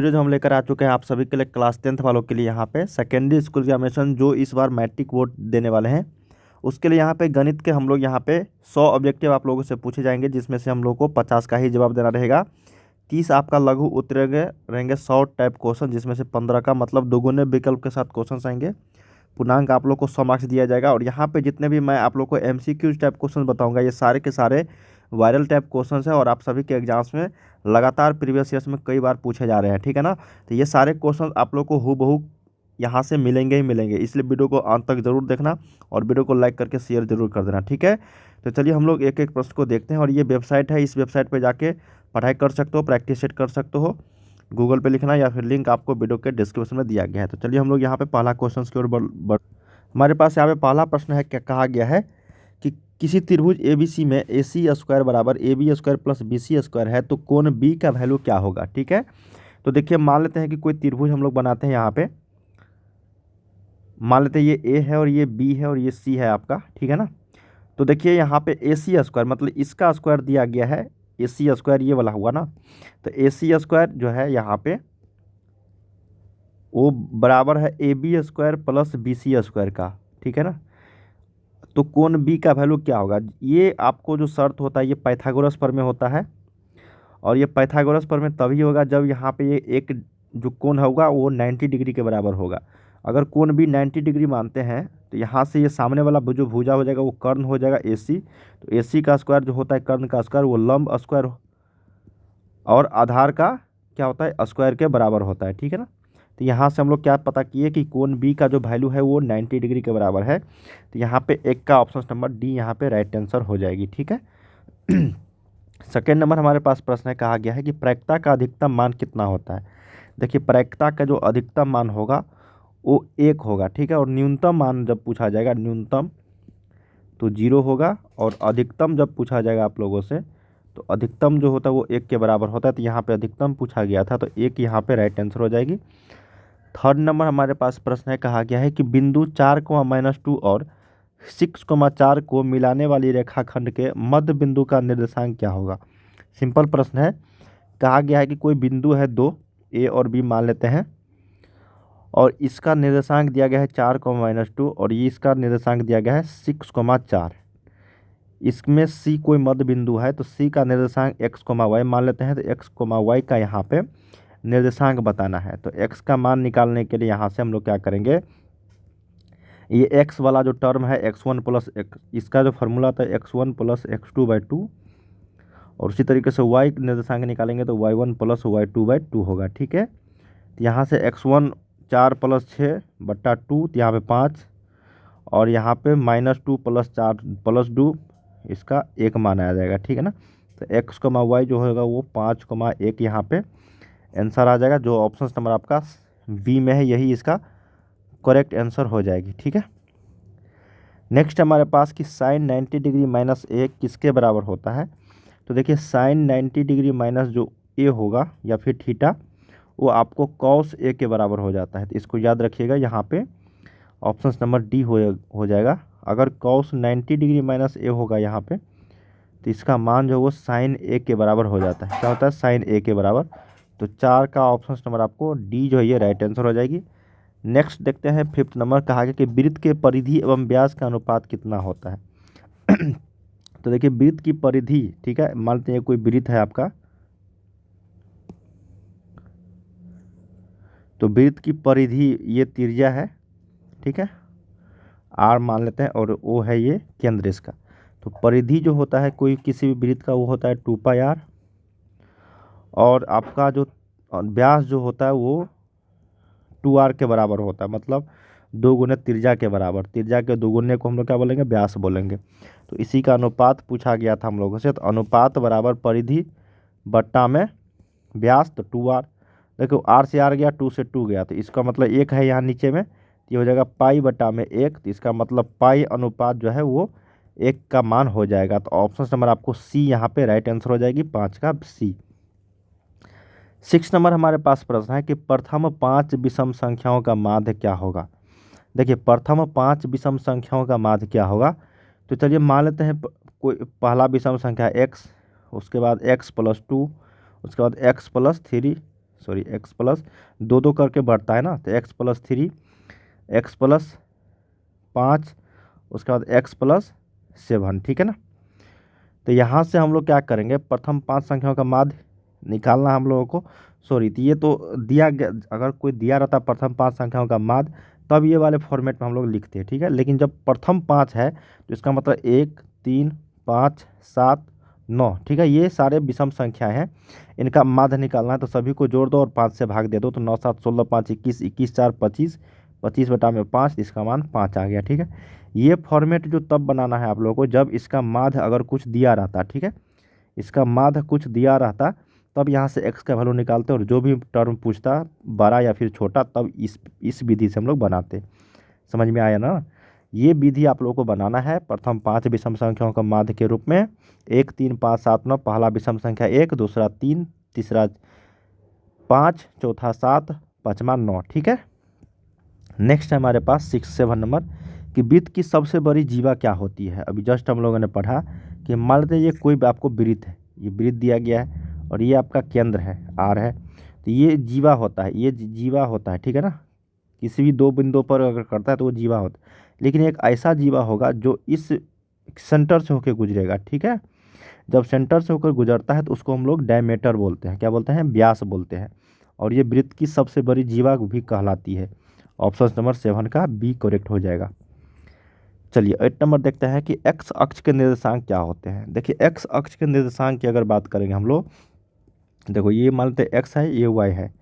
Video जो हम लेकर आ चुके हैं आप सभी के लिए क्लास 10th वालों के लिए यहाँ पे सेकेंडरी स्कूल एग्जामिनेशन जो इस बार मैट्रिक बोर्ड देने वाले हैं उसके लिए यहाँ पे गणित के हम लोग यहाँ पे 100 ऑब्जेक्टिव आप लोगों से पूछे जाएंगे, जिसमें से हम लोग को 50 का ही जवाब देना रहेगा। 30 आपका लघु उत्तर रहेंगे 100 टाइप क्वेश्चन, जिसमें से 15 का मतलब दोगुने विकल्प के साथ क्वेश्चन आएंगे। पूर्णांक आप लोग को 100 मार्क्स दिया जाएगा। और यहाँ पे जितने भी मैं आप लोग को MCQ टाइप क्वेश्चन बताऊंगा ये सारे के सारे वायरल टाइप क्वेश्चंस है और आप सभी के एग्जाम्स में लगातार प्रीवियस ईयर्स में कई बार पूछे जा रहे हैं, ठीक है ना। तो ये सारे क्वेश्चन आप लोग को हूबहू यहाँ से मिलेंगे ही मिलेंगे, इसलिए वीडियो को अंत तक जरूर देखना और वीडियो को लाइक करके शेयर जरूर कर देना, ठीक है। तो चलिए हम लोग एक एक प्रश्न को देखते हैं। और ये वेबसाइट है, इस वेबसाइट पर जाके पढ़ाई कर सकते हो, प्रैक्टिस सेट कर सकते हो, गूगल पे लिखना या फिर लिंक आपको वीडियो के डिस्क्रिप्शन में दिया गया है। तो चलिए हम लोग यहाँ पे पहला क्वेश्चन की ओर हमारे पास यहाँ पे पहला प्रश्न है, क्या कहा गया है कि किसी त्रिभुज ABC में AC स्क्वायर बराबर AB square plus BC square है तो कोण B का वैल्यू क्या होगा, ठीक है। तो देखिए मान लेते हैं कि कोई त्रिभुज हम लोग बनाते हैं, यहाँ पे मान लेते हैं ये A है और ये B है और ये C है आपका, ठीक है ना। तो देखिए यहाँ पे AC स्क्वायर मतलब इसका स्क्वायर दिया गया है, AC स्क्वायर ये वाला हुआ ना। तो AC स्क्वायर जो है यहाँ पे वो बराबर है AB square plus BC square का, ठीक है ना। तो कोण B का वैल्यू क्या होगा, ये आपको जो शर्त होता है ये पाइथागोरस प्रमेय होता है। और ये पाइथागोरस प्रमेय तभी होगा जब यहाँ पे ये एक जो कोण होगा वो 90 डिग्री के बराबर होगा। अगर कोण भी 90 डिग्री मानते हैं तो यहाँ से ये सामने वाला जो भुजा हो जाएगा वो कर्ण हो जाएगा AC। तो AC का स्क्वायर जो होता है कर्ण का स्क्वायर वो लंब स्क्वायर और आधार का क्या होता है स्क्वायर के बराबर होता है, ठीक है ना। तो यहाँ से हम लोग क्या पता किए कि कोण B का जो वैल्यू है वो 90 डिग्री के बराबर है। तो यहाँ पे एक का ऑप्शन नंबर D यहाँ पे राइट आंसर हो जाएगी, ठीक है। सेकेंड नंबर हमारे पास प्रश्न है, कहा गया है कि प्रायिकता का अधिकतम मान कितना होता है। देखिए प्रायिकता का जो अधिकतम मान होगा वो 1 होगा, ठीक है। और न्यूनतम मान जब पूछा जाएगा न्यूनतम तो 0 होगा और अधिकतम जब पूछा जाएगा आप लोगों से तो अधिकतम जो होता है वो 1 के बराबर होता है। तो यहाँ पे अधिकतम पूछा गया था तो 1 यहाँ पे राइट आंसर हो जाएगी। थर्ड नंबर हमारे पास प्रश्न है, कहा गया है कि बिंदु 4,-2 और 6,4 को मिलाने वाली रेखाखंड के मध्य बिंदु का निर्देशांक क्या होगा। सिंपल प्रश्न है, कहा गया है कि कोई बिंदु है 2 A और B मान लेते हैं और इसका निर्देशांक दिया गया है 4,-2 और ये इसका निर्देशांक दिया गया है 6,4। इसमें C कोई मध्य बिंदु है तो C का निर्देशांक x, y मान लेते हैं। तो x, y का यहाँ पे निर्देशांक बताना है। तो x का मान निकालने के लिए यहाँ से हम लोग क्या करेंगे, ये x वाला जो टर्म है x1 प्लस x, इसका जो फार्मूला था x1 प्लस x2/2 और उसी तरीके से y निर्देशांक निकालेंगे तो y1 प्लस y2/2 होगा, ठीक है। तो यहाँ से x1 4 प्लस 6/2 तो यहाँ पे 5 और यहाँ पे -2 प्लस 4 प्लस 2 इसका 1 मान आ जाएगा, ठीक है ना। तो x, y जो होगा वो 5,1 यहाँ पे आंसर आ जाएगा। जो ऑप्शन नंबर आपका बी में है यही इसका करेक्ट आंसर हो जाएगी, ठीक है। नेक्स्ट हमारे पास कि साइन 90 डिग्री माइनस A किसके बराबर होता है। तो देखिए साइन 90 डिग्री माइनस जो A होगा या फिर थीटा वो आपको कॉस A के बराबर हो जाता है। तो इसको याद रखिएगा, यहाँ पे ऑप्शन नंबर D हो जाएगा। अगर कॉस 90 डिग्री माइनस A होगा यहाँ पे तो इसका मान जो वो साइन A के बराबर हो जाता है। क्या होता है साइन A के बराबर। तो 4 का ऑप्शन नंबर आपको D जो है ये राइट आंसर हो जाएगी। नेक्स्ट देखते हैं फिफ्थ नंबर, कहा गया कि वृत्त के परिधि एवं व्यास का अनुपात कितना होता है। तो देखिए वृत्त की परिधि, ठीक है, मान लेते हैं कोई वृत्त है आपका, तो वृत्त की परिधि ये त्रिज्या है, ठीक है, R मान लेते हैं और O है ये केंद्र इसका। तो परिधि जो होता है कोई किसी भी वृत्त का वो होता है 2πr और आपका जो व्यास जो होता है वो 2r के बराबर होता है, मतलब 2 गुने त्रिज्या के बराबर। त्रिज्या के 2 गुने को हम लोग क्या बोलेंगे, व्यास बोलेंगे। तो इसी का अनुपात पूछा गया था हम लोगों से। तो अनुपात बराबर परिधि बट्टा में व्यास, तो 2r। देखो r से r गया, 2 से 2 गया, तो इसका मतलब 1 है यहाँ नीचे में, ये हो जाएगा पाई बट्टा में 1। तो इसका मतलब पाई अनुपात जो है वो 1 का मान हो जाएगा। तो ऑप्शन नंबर आपको C यहाँ पे राइट आंसर हो जाएगी, 5 का C। 6 नंबर हमारे पास प्रश्न है कि प्रथम 5 विषम संख्याओं का माध्य क्या होगा। देखिए प्रथम 5 विषम संख्याओं का माध्य क्या होगा। तो चलिए मान लेते हैं कोई पहला विषम संख्या x, उसके बाद x + 2, उसके बाद x + 3, सॉरी एक्स प्लस दो दो करके बढ़ता है ना, तो एक्स प्लस 3, एक्स प्लस 5, उसके बाद एक्स प्लस 7, ठीक है ना। तो यहाँ से हम लोग क्या करेंगे, प्रथम 5 संख्याओं का माध्य निकालना हम लोगों को। सॉरी, तो ये तो दिया गया, अगर कोई दिया रहता प्रथम 5 संख्याओं का माध्य तब ये वाले फॉर्मेट में हम लोग लिखते हैं, ठीक है। लेकिन जब प्रथम 5 है तो इसका मतलब 1, 3, 5, 7, 9, ठीक है। ये सारे विषम संख्याएं हैं, इनका माध्य निकालना है तो सभी को जोड़ दो और 5 से भाग दे दो, तो 9 7 16 5 21, 21 4 25, 25 बटा में 5, इसका मान 5 आ गया, ठीक है। ये फॉर्मेट जो तब बनाना है आप लोगों को जब इसका माध्य अगर कुछ दिया रहता, ठीक है, इसका माध्य कुछ दिया रहता तब यहाँ से x का वैल्यू निकालते और जो भी टर्म पूछता बड़ा या फिर छोटा तब इस विधि से हम लोग बनाते। समझ में आया ना। ये विधि आप लोगों को बनाना है प्रथम 5 विषम संख्याओं का माध्य के रूप में 1 3 5 7 9, पहला विषम संख्या 1, दूसरा 3, तीसरा 5, चौथा 7, पाँचवा 9, ठीक है। नेक्स्ट है हमारे पास 6 7 नंबर कि वृत्त की सबसे बड़ी जीवा क्या होती है। अभी जस्ट हम लोगों ने पढ़ा कि मान लेते ये कोई आपको वृत्त है, ये वृत्त दिया गया है और ये आपका केंद्र है आर है, तो ये जीवा होता है, ये जीवा होता है, ठीक है ना। किसी भी दो बिंदुओं पर अगर करता है तो वो जीवा होता है, लेकिन एक ऐसा जीवा होगा जो इस सेंटर से होकर गुजरेगा, ठीक है। जब सेंटर से होकर गुजरता है तो उसको हम लोग डायमीटर बोलते हैं, क्या बोलते हैं, व्यास बोलते हैं, और ये वृत्त की सबसे बड़ी जीवा भी कहलाती है। ऑप्शन नंबर 7 का बी करेक्ट हो जाएगा। चलिए 8 नंबर देखते हैं कि एक्स अक्ष के निर्देशांक क्या होते हैं। देखिए एक्स अक्ष के निर्देशांक की अगर बात करेंगे हम लोग, देखो ये मान लेते हैं एक्स है, ये वाई है,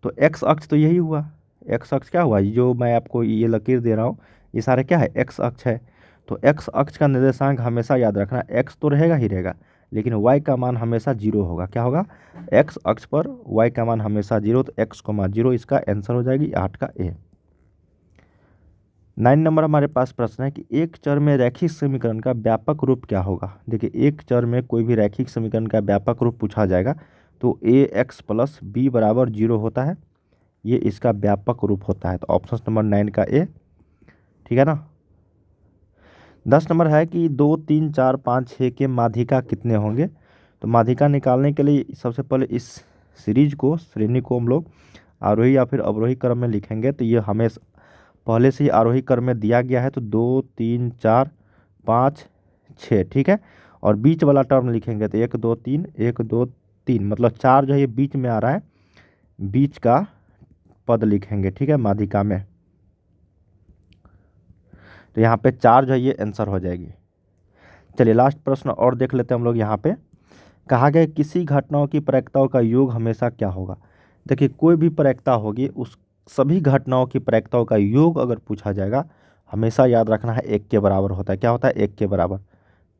तो एक्स अक्ष तो यही हुआ। एक्स अक्ष क्या हुआ, जो मैं आपको ये लकीर दे रहा हूँ ये सारे क्या है, एक्स अक्ष है। तो एक्स अक्ष का निर्देशांक हमेशा याद रखना, एक्स तो रहेगा ही रहेगा, लेकिन वाई का मान हमेशा 0 होगा। क्या होगा, एक्स अक्ष पर वाई का मान हमेशा 0, तो एक्स को मान 0, इसका आंसर हो जाएगी 8 का ए। 9 नंबर हमारे पास प्रश्न है कि एक चर में रैखिक समीकरण का व्यापक रूप क्या होगा। देखिए एक चर में कोई भी रैखिक समीकरण का व्यापक रूप पूछा जाएगा तो ए एक्स प्लस बी बराबर 0 होता है, ये इसका व्यापक रूप होता है। तो ऑप्शन नंबर 9 का ए, ठीक है ना। 10 नंबर है कि 2 3 4 5 6 के माध्यिका कितने होंगे। तो माध्यिका निकालने के लिए सबसे पहले इस सीरीज को, श्रेणी को हम लोग आरोही या फिर अवरोही क्रम में लिखेंगे। तो ये हमें पहले से ही आरोही क्रम में दिया गया है, तो 2 3 4 5 6, ठीक है। और बीच वाला टर्म लिखेंगे तो 1 2 3 1 2 3, मतलब 4 जो है ये बीच में आ रहा है, बीच का पद लिखेंगे, ठीक है, माध्यिका में। तो यहाँ पे 4 जो है ये आंसर हो जाएगी। चलिए लास्ट प्रश्न और देख लेते हैं हम लोग। यहाँ पे कहा गया किसी घटनाओं की प्रायिकताओं का योग हमेशा क्या होगा। देखिए कोई भी प्रायिकता होगी, उस सभी घटनाओं की प्रायिकताओं का योग अगर पूछा जाएगा हमेशा याद रखना है 1 के बराबर होता है। क्या होता है, 1 के बराबर,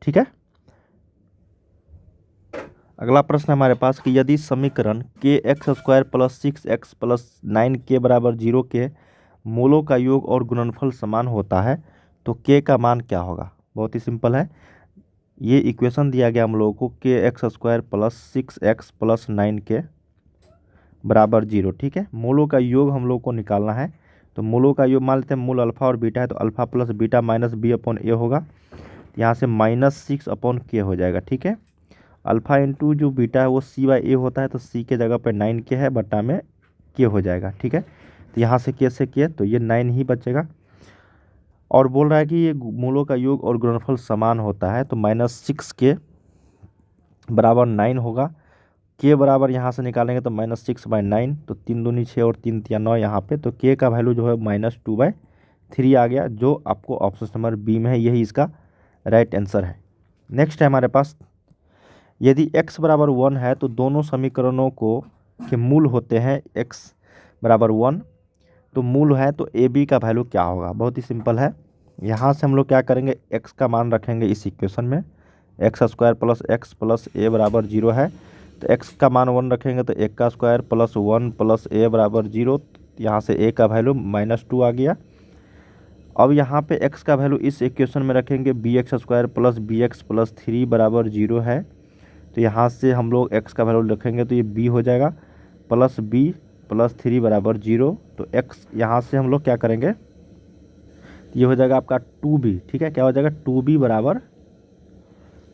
ठीक है। अगला प्रश्न हमारे पास कि यदि समीकरण के x square plus 6x plus 9 के बराबर 0 के मूलों का योग और गुणनफल समान होता है तो के का मान क्या होगा। बहुत ही सिंपल है, ये इक्वेशन दिया गया हम लोगों को के x square plus 6x plus 9 के बराबर 0, ठीक है। मूलों का योग हम लोग को निकालना है, तो मूलों का योग मान लेते हैं, मूल अल्फा और बीटा है तो alpha plus beta minus B upon A होगा, यहाँ से -6 अपॉन के हो जाएगा, ठीक है। अल्फा इंटू जो बीटा है वो सी बाई ए होता है, तो सी के जगह पे 9 के है, बटा में के हो जाएगा, ठीक है। तो यहाँ से के से के, तो ये 9 ही बचेगा। और बोल रहा है कि ये मूलों का योग और गुणनफल समान होता है, तो -6 के बराबर 9 होगा। के बराबर यहाँ से निकालेंगे तो -6/9, तो 3 दूनी 6 और 3 तिया 9 यहाँ पे, तो के का वैल्यू जो है -2/3 आ गया, जो आपको ऑप्शन नंबर बी में है, यही इसका राइट आंसर है। नेक्स्ट है हमारे पास, यदि x बराबर 1 है तो दोनों समीकरणों को के मूल होते हैं x बराबर 1, तो मूल है तो ए बी का वैल्यू क्या होगा। बहुत ही सिंपल है, यहाँ से हम लोग क्या करेंगे, x का मान रखेंगे इस इक्वेशन में, X square plus X plus A बराबर 0 है, तो x का मान 1 रखेंगे तो 1 का स्क्वायर प्लस 1 प्लस ए बराबर 0, यहाँ से a का वैल्यू -2 आ गया। अब यहाँ पे x का वैल्यू इस इक्वेशन में रखेंगे, B x square plus B x plus 3 बराबर 0 है, तो यहाँ से हम लोग x का वैल्यू रखेंगे तो ये b हो जाएगा, प्लस b प्लस 3 बराबर 0, तो x यहाँ से हम लोग क्या करेंगे, ये हो जाएगा आपका 2b, ठीक है। क्या हो जाएगा, 2b बराबर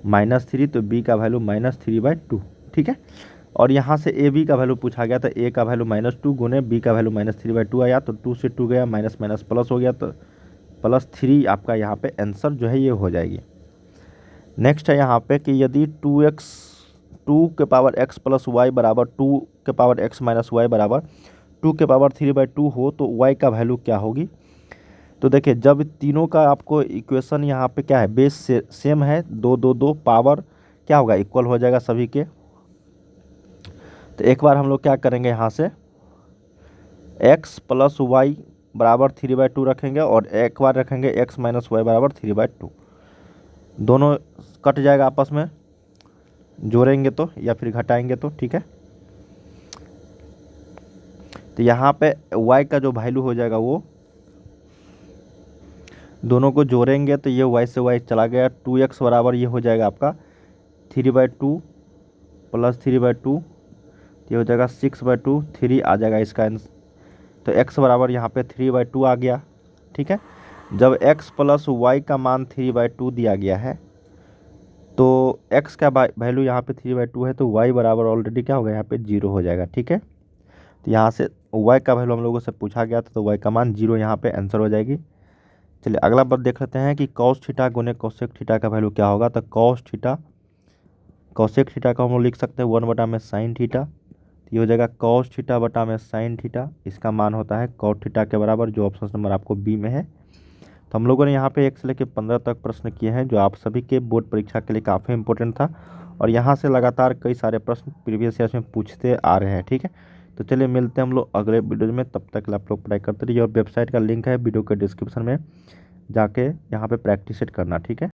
-3, तो b का वैल्यू -3/2, ठीक है। और यहाँ से ए बी का वैल्यू पूछा गया, तो ए का वैल्यू -2 गुने बी का वैल्यू -3/2 आया, तो 2 से 2 गया, माइनस माइनस प्लस हो गया, तो +3 आपका यहाँ पे आंसर जो है ये हो जाएगी। नेक्स्ट है यहाँ पे कि यदि 2 के पावर x प्लस वाई बराबर 2 के पावर x माइनस वाई बराबर 2 के पावर 3/2 हो तो y का वैल्यू क्या होगी। तो देखिए जब तीनों का आपको इक्वेशन यहाँ पे क्या है, बेस से सेम है, 2 2 2 पावर क्या होगा, इक्वल हो जाएगा सभी के। तो एक बार हम लोग क्या करेंगे, यहाँ से x प्लस वाई बराबर 3/2 रखेंगे और एक बार रखेंगे x माइनस वाई बराबर 3/2। दोनों कट जाएगा आपस में, जोड़ेंगे तो या फिर घटाएंगे तो, ठीक है। तो यहाँ पे y का जो वैल्यू हो जाएगा वो दोनों को जोड़ेंगे तो ये y से y चला गया, 2x बराबर ये हो जाएगा आपका 3/2 प्लस 3/2, ये हो जाएगा 6/2, 3 आ जाएगा इसका आंसर। तो x बराबर यहाँ पे 3/2 आ गया, ठीक है। जब x प्लस वाई का मान 3/2 दिया गया है तो x का वैल्यू यहाँ पे 3/2 है, तो y बराबर ऑलरेडी क्या होगा यहाँ पे 0 हो जाएगा, ठीक है। तो यहाँ से y का वैल्यू हम लोगों से पूछा गया था, तो y का मान 0 यहाँ पे आंसर हो जाएगी। चलिए अगला बात देख लेते हैं कि cos थीटा गुने कोसेक थीटा का वैल्यू क्या होगा। तो cos थीटा कोसेक थीटा को हम लोग लिख सकते हैं 1/sin थीटा, तो ये हो जाएगा cos थीटा बटा में sin थीटा, इसका मान होता है cot थीटा के बराबर, जो ऑप्शन नंबर आपको बी में है। तो हम लोगों ने यहाँ पे 1 से लेकर 15 तक प्रश्न किए हैं, जो आप सभी के बोर्ड परीक्षा के लिए काफ़ी इंपॉर्टेंट था, और यहाँ से लगातार कई सारे प्रश्न प्रीवियस ईयर्स में पूछते आ रहे हैं, ठीक है। तो चलिए मिलते हैं हम लोग अगले वीडियो में, तब तक आप लोग पढ़ाई करते रहिए, और वेबसाइट का लिंक है वीडियो के डिस्क्रिप्शन में, जाके यहाँ पे प्रैक्टिस करना, ठीक है।